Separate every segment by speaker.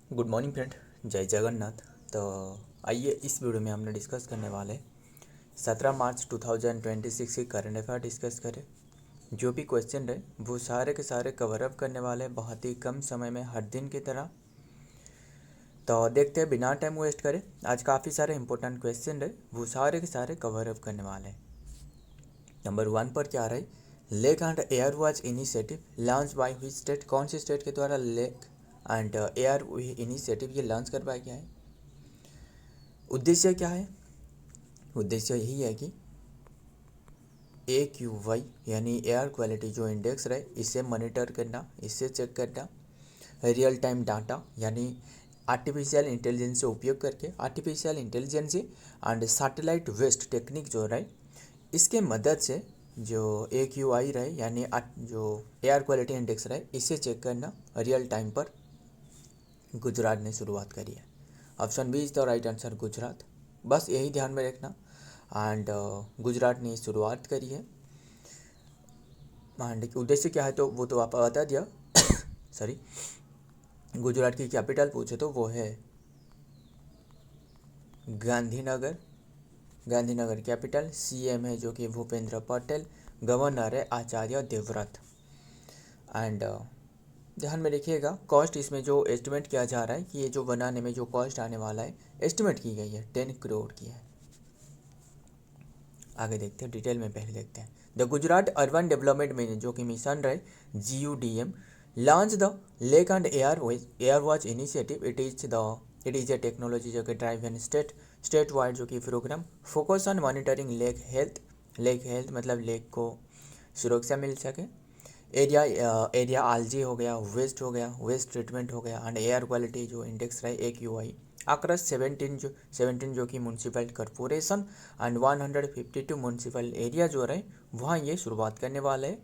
Speaker 1: Good morning friend, जय जगन्नाथ। तो आइए इस वीडियो में हमने डिस्कस करने वाले 17 मार्च 2026 की करंट अफेयर डिस्कस करें। जो भी क्वेश्चन रहे वो सारे के सारे कवर अप करने वाले बहुत ही कम समय में, हर दिन की तरह। तो देखते हैं बिना टाइम वेस्ट करें, आज काफ़ी सारे इंपॉर्टेंट क्वेश्चन रहे वो सारे के सारे कवर अप करने वाले हैं। नंबर 1 पर क्या रहे, lake and air watch initiative launch by which state, कौन सी स्टेट के द्वारा लेक एंड एयर इनिशिएटिव ये लॉन्च करवाया गया है। उद्देश्य क्या है, उद्देश्य यही है कि AQI यानी एयर क्वालिटी जो इंडेक्स रहे इसे मॉनिटर करना, इसे चेक करना। रियल टाइम डाटा यानी आर्टिफिशियल इंटेलिजेंस से उपयोग करके, artificial intelligence and satellite waste technique जो रहे इसके मदद से जो AQI रहे यानी जो एयर क्वालिटी इंडेक्स रहे इसे चेक करना रियल टाइम पर गुजरात ने शुरुआत करी है। Option B is the right answer, Gujarat. बस यही ध्यान में रखना। एंड गुजरात ने शुरुआत करी है। एंड उद्देश्य क्या है तो वो तो आप बता दिया सॉरी। गुजरात की कैपिटल पूछे तो वो है गांधीनगर। गांधीनगर कैपिटल। CM है जो कि भूपेंद्र पटेल। गवर्नर है आचार्य देवव्रत। एंड ध्यान में रखिएगा, कॉस्ट इसमें जो एस्टिमेट किया जा रहा है कि ये जो बनाने में जो कॉस्ट आने वाला है एस्टिमेट की गई है 10 करोड़ की है। आगे देखते हैं डिटेल में, पहले देखते हैं द गुजरात अर्बन डेवलपमेंट में जो कि मिशन रहे GUDM launch the lake and air watch initiative. It is a technology जो कि ड्राइव एंड स्टेट वाइड जो कि programme focus on monitoring lake health मतलब लेक को सुरक्षा मिल सके। एरिया आलजी हो गया, वेस्ट ट्रीटमेंट हो गया एंड एयर क्वालिटी जो इंडेक्स रहे AQI अक्रॉस 17 जो कि municipal corporation and 152 municipal area जो रहे वहाँ ये शुरुआत करने वाले हैं।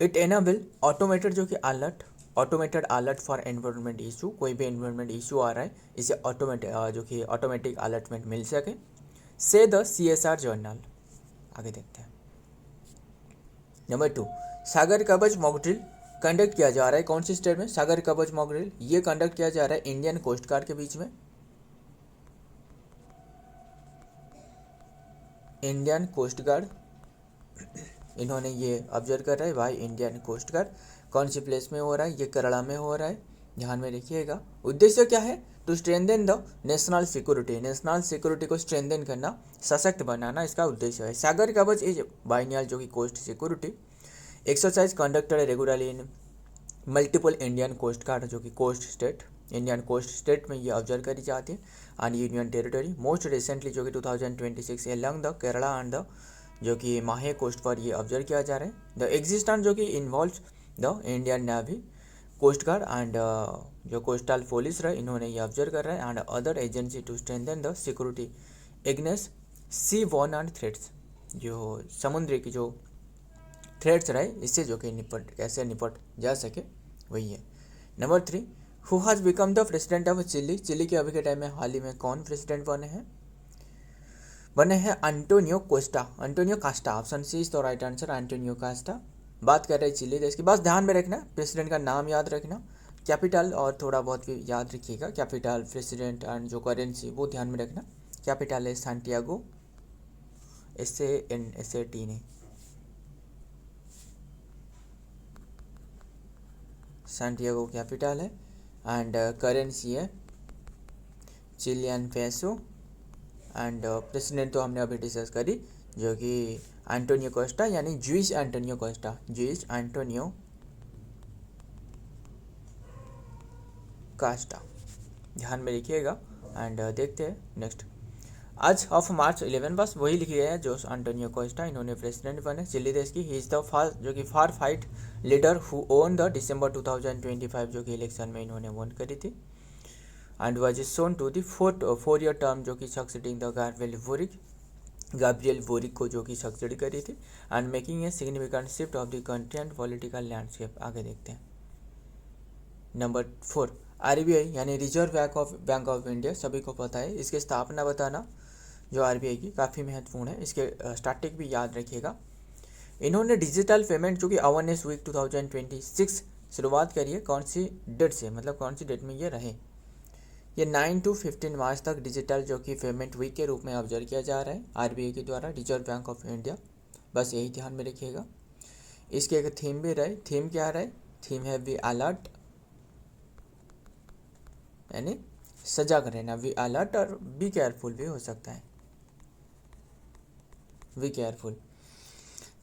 Speaker 1: It enable automated alert for environment issue, कोई भी एनवायरमेंट इशू आ रहा है इसे ऑटोमेटिक अलर्टमेंट मिल सके। से द CSR जर्नल। आगे देखते हैं नंबर 2, सागर कवच मॉक ड्रिल कंडक्ट किया जा रहा है कौन सी स्टेट में। सागर कवच मॉक ड्रिल ये कंडक्ट किया जा रहा है इंडियन कोस्ट गार्ड के बीच में। इंडियन कोस्ट गार्ड इन्होंने ये ऑब्जर्व कर रहा है भाई, इंडियन कोस्ट गार्ड। कौन सी प्लेस में हो रहा है, ये केरला में हो रहा है, ध्यान में रखिएगा। उद्देश्य क्या है, to strengthen the national security को स्ट्रेंथन करना, सशक्त बनाना इसका उद्देश्य है। सागर कवच इज बाइनियल जो कि coast security exercise conducted regularly in multiple Indian coast guard जो कि इंडियन कोस्ट स्टेट में ये ऑब्जर्व करी जाती है and union territory. Most recently जो कि 2026 along the Kerala and the जो कि माहे कोस्ट पर ये ऑब्जर्व किया जा रहा है। द एग्जिस्टेंस जो कि involve the Indian navy, coast guard and जो कोस्टल पुलिस रहे इन्होंने ये ऑब्जर्व कर रहा है and other agency to strengthen the security against seaborne and threats, जो समुद्री की जो थ्रेट्स रहे इससे जो कि कैसे निपट जा सके वही है। Number 3, who has become the president of Chile के अभी के टाइम में हाल ही में कौन प्रेसिडेंट बने हैं Antonio Kast. Option C is the right answer, Antonio Kast. बात कर रहे हैं चिली देश की। बस ध्यान में रखना, प्रेसिडेंट का नाम याद रखना, कैपिटल और थोड़ा बहुत भी याद रखिएगा, कैपिटल प्रेसिडेंट एंड जो करेंसी वो ध्यान में रखना। कैपिटल है सैंटियागो, SANT नहीं, सैंटियागो कैपिटल है एंड करेंसी है चिलियन पेसो एंड प्रेसिडेंट तो हमने अभी डिस्कस करी जो कि एंटोनियो कोस्टा यानी जूइस एंटोनियो कास्टा, ध्यान में रखिएगा। एंड देखते हैं नेक्स्ट, आज ऑफ मार्च 11 बस वही लिखी गया है जोस एंटोनियो कोस्टा, इन्होंने प्रेसिडेंट बने चिली देश की। ही इज़ द फर्स्ट जो कि far right leader who won the December 2025 जो कि इलेक्शन में इन्होंने वोट करी थी and was sworn to the 4 year term जो कि सक्सीडिंग द गैब्रियल बोरिक को जो कि सक्सीड करी थी and making a significant shift of the country and political landscape. आगे देखते हैं नंबर 4, RBI यानी रिजर्व बैंक ऑफ इंडिया, सभी को पता है, इसकी स्थापना बताना जो RBI की काफ़ी महत्वपूर्ण है, इसके स्टैटिक भी याद रखिएगा। इन्होंने डिजिटल पेमेंट जो कि अवेयरनेस वीक 2026 शुरुआत करी है, कौन सी डेट से, मतलब कौन सी डेट में ये रहे ये 9 to 15 मार्च तक डिजिटल जो कि पेमेंट वीक के रूप में ऑब्जर्व किया जा रहा है आरबीआई के द्वारा, रिजर्व बैंक ऑफ इंडिया। बस यही ध्यान में रखिएगा। इसके एक थीम भी रहे, थीम क्या रहे, थीम है वी अलर्ट, यानी सजग रहना, वी अलर्ट, और बी केयरफुल भी हो सकता है, वी केयरफुल।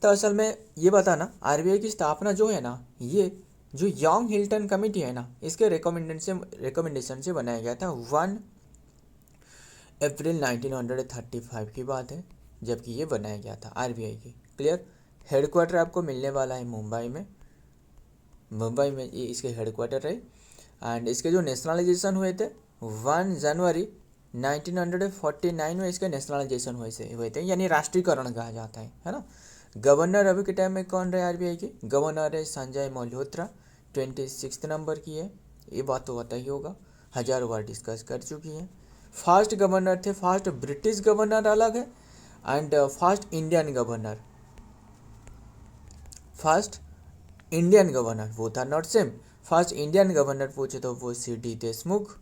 Speaker 1: तो असल में ये बताना, आरबीआई की स्थापना जो है ना, ये जो यंग हिल्टन कमेटी है ना, इसके रिकमेंडेशन से बनाया गया था 1 अप्रैल 1935 की बात है, जबकि ये बनाया गया था आरबीआई की। क्लियर। हेडक्वार्टर आपको मिलने वाला है मुंबई में, मुंबई में ये इसके हेडक्वार्टर है। एंड इसके जो नेशनलाइजेशन हुए थे 1 जनवरी 1949 में इसके नेशनलाइजेशन हुए थे, यानी राष्ट्रीयकरण कहा जाता है ना। गवर्नर अभी के टाइम में कौन रहे आरबीआई के? गवर्नर है संजय मल्होत्रा, 26 नंबर की है, ये बात तो पता ही होगा, हजारों बार डिस्कस कर चुकी है। फर्स्ट गवर्नर थे, फर्स्ट ब्रिटिश गवर्नर अलग है and first Indian governor, first Indian governor वो था not same. First Indian governor पूछे तो वो सी.डी. देशमुख,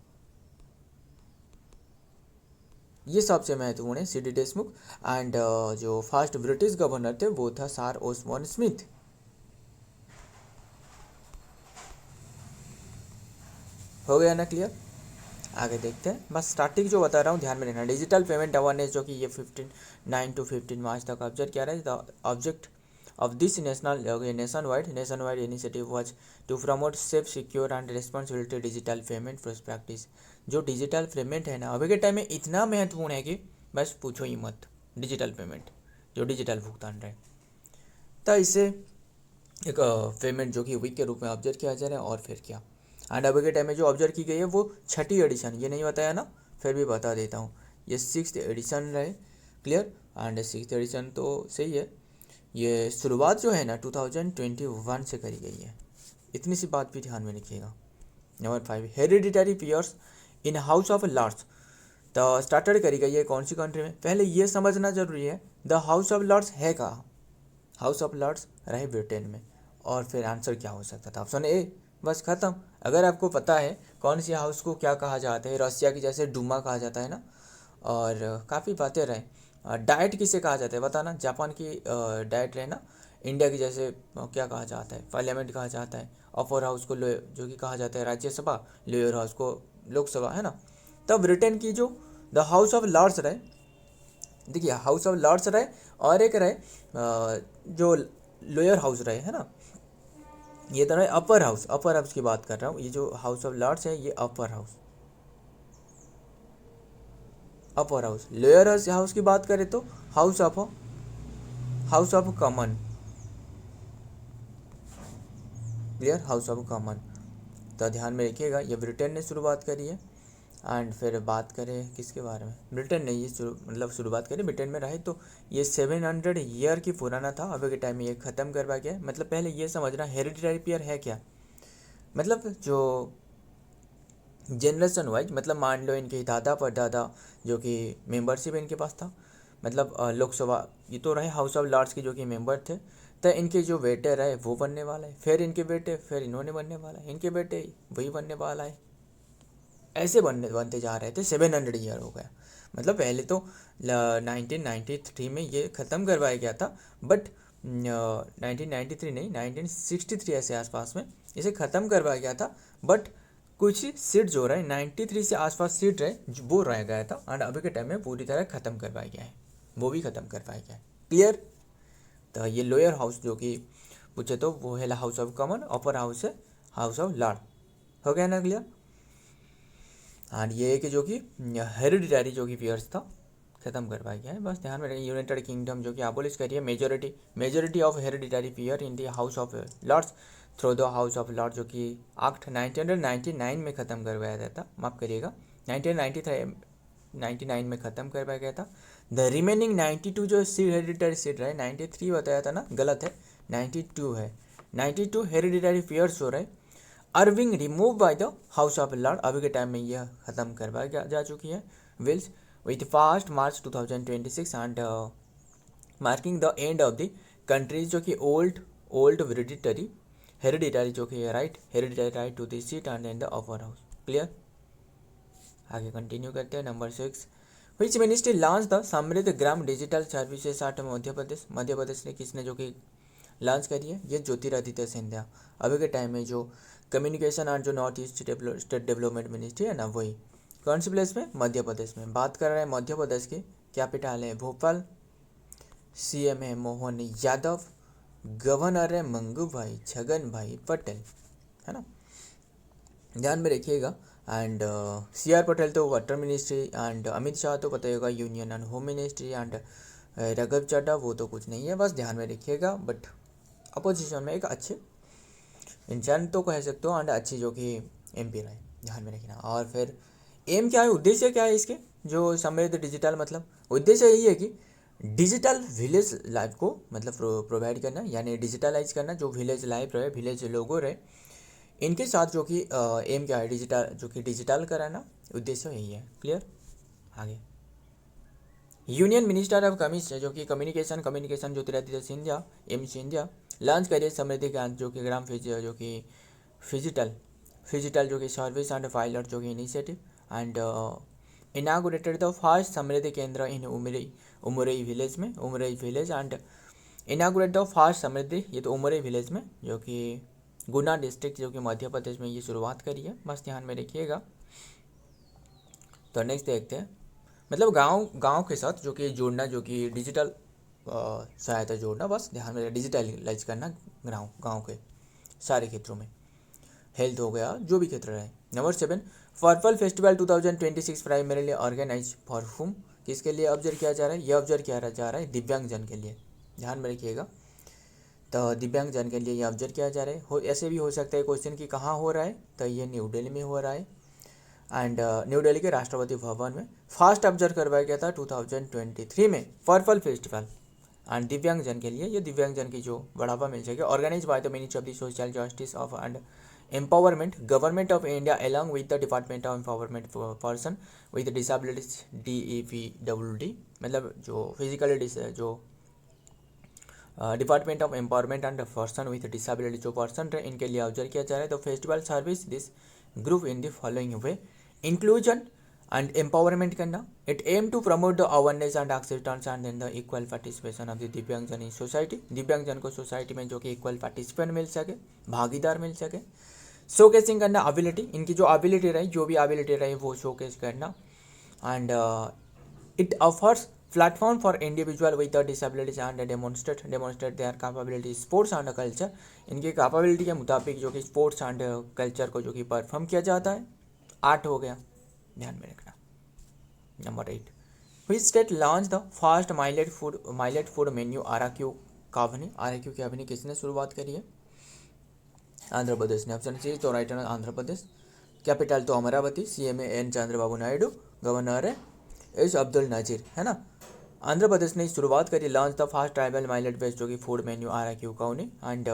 Speaker 1: ये सबसे महत्वपूर्ण है, सी.डी. देशमुख। एंड जो फर्स्ट ब्रिटिश गवर्नर थे वो था सर ओस्मान स्मिथ। हो गया ना क्लियर? आगे देखते हैं। बस स्टार्टिंग जो बता रहा हूँ ध्यान में रखना, डिजिटल पेमेंट अवेयरनेस जो कि ये 9 to 15 मार्च तक ऑब्जर्व किया रहा है। The object of this nation wide initiative was to promote safe, secure and responsibility digital payment practice. जो डिजिटल पेमेंट है ना, अभी के टाइम में इतना महत्वपूर्ण है कि बस पूछो ही मत। डिजिटल पेमेंट, जो डिजिटल भुगतान रहे, तो इसे एक पेमेंट जो कि वीक के रूप में ऑब्जर्व किया जा रहा है। और फिर क्या, एंड अभी के टाइम में जो ऑब्जर्व की गई है वो 6ठी एडिशन, ये नहीं बताया ना, फिर भी बता देता हूँ, ये 6th एडिशन रहे। क्लियर। एंड 6th एडिशन तो सही है, ये शुरुआत जो है ना 2021 से करी गई है, इतनी सी बात भी ध्यान में रखिएगा। Number 5, hereditary peers in House of Lords. तो स्टार्टेड करी गई है कौन सी कंट्री में? पहले ये समझना जरूरी है, द हाउस ऑफ लॉर्ड्स है कहाँ? हाउस ऑफ लॉर्ड्स रहे ब्रिटेन में। और फिर आंसर क्या हो सकता था? ऑप्शन ए, बस खत्म। अगर आपको पता है कौन सी हाउस को क्या कहा जाता है, रसिया की जैसे डूमा कहा जाता है ना, और काफ़ी बातें रहे। डाइट किसे कहा जाता है बताना, जापान की डाइट रहे ना। इंडिया की जैसे क्या कहा जाता है? पार्लियामेंट कहा जाता है। अपर हाउस को जो कि कहा जाता है राज्यसभा, लोअर हाउस को लोकसभा, है ना। तब ब्रिटेन की जो द हाउस ऑफ लॉर्ड्स रहे, देखिए हाउस ऑफ लॉर्ड्स रहे, और एक रहे जो लोअर हाउस रहे, है ना। ये तो रहे अपर हाउस की बात कर रहा हूँ। ये जो हाउस ऑफ लॉर्ड्स है ये upper house, upper house. Lower house की बात करें तो house of common. Clear, house of common. तो ध्यान में रखिएगा, ये ब्रिटेन ने शुरुआत करी है। एंड फिर बात करें किसके बारे में, ब्रिटेन ने ये शुरुआत करी, ब्रिटेन में रहे। तो ये 700 ईयर की पुराना था, अभी के टाइम में ये ख़त्म करवा गया। मतलब पहले ये समझना हेरिडिटरी पेयर है क्या, मतलब जो जनरेशन वाइज, मतलब मान लो इनके दादा परदादा जो कि मेंबरशिप इनके पास था, मतलब लोकसभा, ये तो रहे हाउस ऑफ लॉर्ड्स के जो कि मेंबर थे। तो इनके जो बेटे रहे वो बनने वाला है, फिर इनके बेटे, फिर इन्होंने बनने वाला है, इनके बेटे वही बनने वाला है, ऐसे बनते जा रहे थे। 700 ईयर हो गया। मतलब पहले तो 1993 में ये ख़त्म करवाया गया था, बट 1993 नहीं, 1963 ऐसे आसपास में इसे ख़त्म करवाया गया था। बट कुछ सीट जो रहे 93 से आसपास सीट रहे वो रह गया था, एंड अभी के टाइम में पूरी तरह ख़त्म करवाया गया है, वो भी ख़त्म करवाया गया है। क्लियर। तो ये लोअर हाउस जो कि पूछे तो वो है house of common, upper house है हाउस ऑफ लॉर्ड। हो गया ना क्लियर। और ये है कि जो कि हेरिडिटरी जो कि पेयर्स था ख़त्म करवाया गया है। बस ध्यान में रखिए, यूनाइटेड किंगडम जो कि एबॉलिश करी है majority of hereditary peer in the House of Lords through the House of Lord, जो कि एक्ट 1999 में ख़त्म करवाया गया था, माफ़ करिएगा 1999 में ख़त्म करवाया गया था। द रिमेनिंग 92 जो हेरिडिटरी सीट रहे, 93 बताया था ना, गलत है, 92 है। 92 हेरिडिटरी पेयर्स हो रहे अर्विंग remove by the House of Lord, अभी के टाइम में यह ख़त्म करवाया जा चुकी है। Wills with 1 March 2026 and marking the end of the countries जो कि ओल्ड हेरिडिटरी जो कि hereditary right to the seat and in the upper house. Clear. आगे कंटिन्यू करते हैं। Number 6, which ministry launch the Samriddh Gram digital services at Madhya Pradesh. Madhya Pradesh ने किसने जो कि लॉन्च करी है? ये ज्योतिरादित्य सिंधिया। अभी के टाइम में जो कम्युनिकेशन और जो north east state development ministry है ना, वही कौन सी प्लेस में? मध्य प्रदेश में। बात कर रहे हैं मध्य प्रदेश की, कैपिटल है भोपाल, सीएम है मोहन यादव, गवर्नर है मंगू भाई छगन भाई पटेल, है ना, ध्यान में रखिएगा। एंड CR पटेल तो water ministry, and Amit Shah तो पता ही होगा union and home ministry, and Raghav Chadha वो तो कुछ नहीं है, बस ध्यान में रखिएगा। बट अपोजिशन में एक अच्छे इंसान तो कह सकते हो, एंड अच्छी जो कि MP रहे, ध्यान में रखना। और फिर एम क्या है, उद्देश्य क्या है इसके? जो समृद्ध डिजिटल, मतलब उद्देश्य यही है कि डिजिटल विलेज लाइफ को मतलब प्रोवाइड करना, यानी डिजिटलाइज करना, जो विलेज लाइफ रहे, विलेज लोगों रहे, इनके साथ जो कि एम क्या है, डिजिटल, जो कि डिजिटल कराना, उद्देश्य यही है। क्लियर? आगे यूनियन मिनिस्टर ऑफ जो कि communication Jyotiraditya Scindia, M Scindia launch करिए समृद्धि ग्राम, जो कि ग्राम जो कि फिजिटल जो कि सर्विस एंड पायलट जो कि initiative, and inaugurated the first Samriddhi Kendra in Umrai village में, Umrai village, and inaugurate the first Samriddhi, ये तो उमरई विलेज में, जो कि गुना डिस्ट्रिक्ट जो कि मध्य प्रदेश में ये शुरुआत करी है, बस ध्यान में रखिएगा। तो नेक्स्ट देखते हैं, मतलब गांव के साथ जो कि जोड़ना, जो कि डिजिटल सहायता जोड़ना, बस ध्यान में डिजिटलाइज करना गांव के सारे क्षेत्रों में, हेल्थ हो गया, जो भी क्षेत्र रहे। Number 7, purple festival 2026 primarily organise for whom, किसके लिए ऑब्जर्व किया जा रहा है? ये ऑब्जर्व किया जा रहा है दिव्यांगजन के लिए, ध्यान में रखिएगा। तो दिव्यांगजन के लिए ये ऑब्जर्व किया जा रहा है। ऐसे भी हो सकता है क्वेश्चन कि कहाँ हो रहा है, तो ये न्यू दिल्ली में हो रहा है, एंड न्यू दिल्ली के राष्ट्रपति भवन में फर्स्ट ऑब्जर्व करवाया गया था 2023 में पर्पल फेस्टिवल। एंड दिव्यांगजन के लिए, ये दिव्यांगजन की जो बढ़ावा मिल सके, organise by the ministry of the social justice of and empowerment, government of India along with the department of empowerment person with disabilities, DEPWD, मतलब जो फिजिकली जो department of empowerment and person with disability जो person रहे, इनके लिए observe किया जा रहा है। तो festival service this group in the following way, inclusion and empowerment करना, it aim to promote the awareness and acceptance and in the equal participation of the दिव्यांगजन इन सोसाइटी, दिव्यांगजन को सोसाइटी में जो कि इक्वल पार्टिसिपेंट मिल सके, भागीदार मिल सके। शोकेसिंग करना एबिलिटी, इनकी जो एबिलिटी रही, जो भी एबिलिटी रही वो शोकेस करना, and it offers platform for individual with disabilities and demonstrate there capability sports and culture, इनकी कैपेबिलिटी के मुताबिक जो कि स्पोर्ट्स एंड कल्चर को जो कि परफॉर्म किया जाता है। 8 हो गया, ध्यान में रखना। Number 8, which state launch the first millet food menu RQ Kavuni किसने शुरुआत करी है? आंध्र प्रदेश ने। ऑप्शन सी तो राइट है, आंध्र प्रदेश। कैपिटल तो Amaravati, CM N Chandrababu Naidu, governor है एस अब्दुल नजीर, है ना। आंध्र प्रदेश ने शुरुआत करी, launch the fast tribal millet based जो कि food menu RQ Kavuni, and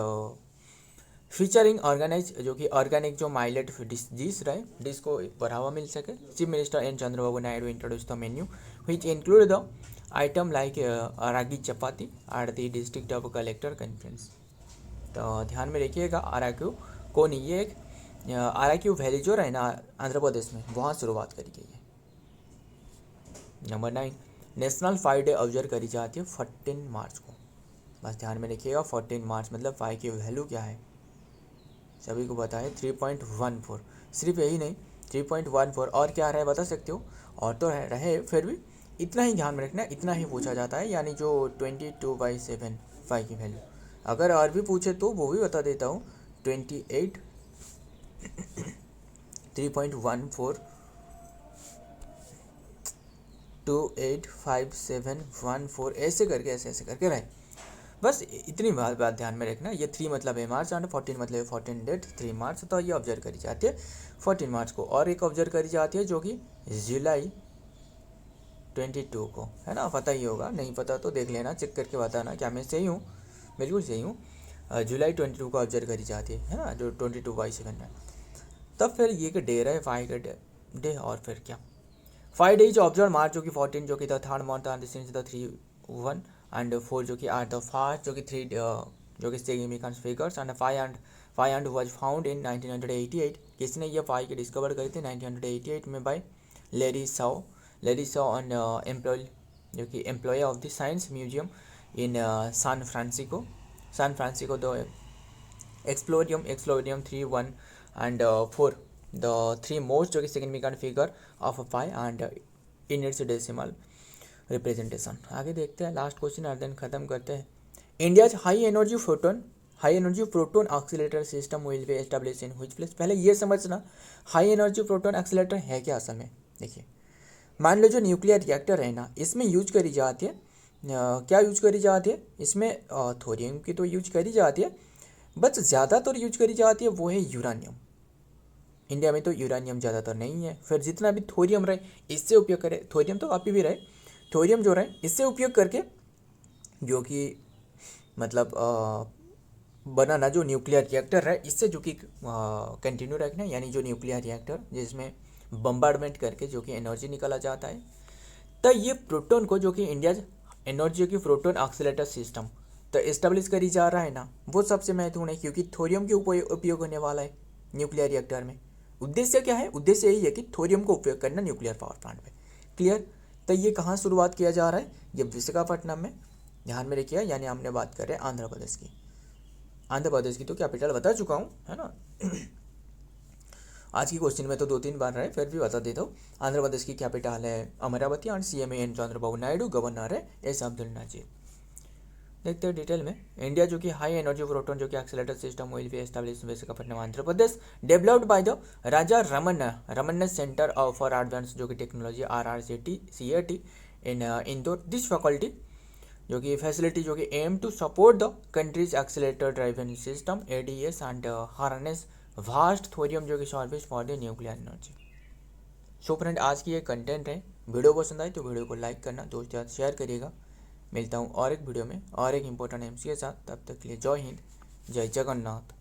Speaker 1: featuring organise जो कि ऑर्गेनिक जो माइलेट डिश रहे, डिश को बढ़ावा मिल सके। Chief minister N Chandrababu Naidu introduce the menu which include the item like ragi chapati at the district of collector conference. तो ध्यान में रखिएगा, RQ को नहीं, ये एक RQ वैली जो रहे ना आंध्र प्रदेश में, वहाँ शुरुआत करी गई है। नंबर 9, नेशनल 5 डे ऑब्जर्व करी जाती है 14 मार्च को, बस ध्यान में रखिएगा। 14 मार्च मतलब 5 की वैल्यू क्या है सभी को पता है, 3.14। सिर्फ यही नहीं, 3.14 और क्या रहे बता सकते हो? और तो रहे, फिर भी इतना ही ध्यान में रखना, इतना ही पूछा जाता है, यानी जो 22/7 5 की वैल्यू। अगर और भी पूछे तो वो भी बता देता हूँ, 28 3.14 285714 ऐसे करके रहे, बस इतनी बात ध्यान में रखना। ये 3 मतलब है मार्च, एंड 14 मतलब 14 डेट 3 मार्च, तो ये ऑब्जर्व करी जाती है 14 मार्च को। और एक ऑब्जर्व करी जाती है जो कि जुलाई 22 को, है ना, पता ही होगा, नहीं पता तो देख लेना, चेक करके बताना क्या मैं सही हूँ, बिल्कुल सही हूँ। जुलाई 22 को ऑब्जर्व करी जाती है ना, जो 22/7 में। तब फिर ये कि डे रहे 5 का डे, और फिर क्या 5 डेज ऑब्जर्व मार्च जो कि 14 जो कि the third month and since the 3/1 and 4 जो कि आर द फास्ट जो कि 3 जो कि significant figures, and 5 was found in 1988। किसने ये 5 की डिस्कवर करी थी 1988 में by Larry Shaw an employee, जो कि employee of the science museum in San Francisco, the Explorium 3, 1 and 4, the three most जो कि significant figure of pi and in its decimal representation। आगे देखते हैं लास्ट क्वेश्चन और देन खत्म करते हैं। India's high energy proton accelerator system will B establish in which place. पहले ये समझना हाई एनर्जी प्रोटोन एक्सीलरेटर है क्या असल में। देखिए, मान लो जो न्यूक्लियर रिएक्टर है ना, इसमें यूज करी जाती है क्या यूज करी जाती है, इसमें थोरियम की तो यूज करी जाती है, बस ज़्यादातर यूज करी जाती है वो है यूरानियम। इंडिया में तो यूरानियम ज़्यादातर नहीं है, फिर जितना भी थोरियम रहे इससे उपयोग करें, थोरियम तो अभी भी रहे, थोरियम जो रहे इससे उपयोग करके जो कि मतलब बनाना जो न्यूक्लियर रिएक्टर है, इससे जो कि कंटिन्यू रखना, यानी जो न्यूक्लियर रिएक्टर जिसमें बम्बार्डमेंट करके जो कि एनर्जी निकाला जाता है। तो ये प्रोटॉन को जो कि इंडिया एनर्जी की प्रोटॉन एक्सीलरेटर सिस्टम तो इस्टेब्लिश करी जा रहा है ना, वो सबसे महत्वपूर्ण है, क्योंकि थोरियम के उपयोग होने वाला है न्यूक्लियर रिएक्टर में। उद्देश्य क्या है, उद्देश्य यही है कि थोरियम को उपयोग करना न्यूक्लियर पावर प्लांट में। क्लियर। तो ये कहाँ शुरुआत किया जा रहा है, ये विशाखापट्टनम में, ध्यान में रखिए, यानी हमने बात कर रहे हैं आंध्र प्रदेश की। आंध्र प्रदेश की तो कैपिटल बता चुका हूँ, है ना। आज की क्वेश्चन में तो 2-3 बार रहे, फिर भी बता देता हूँ। आंध्र प्रदेश की कैपिटल है अमरावती और CM N Chandrababu Naidu, governor है एस अब्दुल नजीर। देखते हैं डिटेल में। इंडिया जो कि हाई एनर्जी प्रोटॉन जो कि accelerator system will be established Visakhapatnam Andhra Pradesh, developed by the Raja Ramanna centre for advance जो कि technology RRCAT in Indore. This faculty जो कि फैसिलिटी जो कि aim to support the country's accelerator driven system ADS and harness vast thorium जो कि service for the nuclear energy. So friend, आज की ये कंटेंट है। वीडियो पसंद आए तो वीडियो को लाइक करना, दोस्त यार शेयर करिएगा। मिलता हूँ और एक वीडियो में और एक इंपॉर्टेंट MC के साथ। तब तक के लिए जय हिंद, जय जगन्नाथ।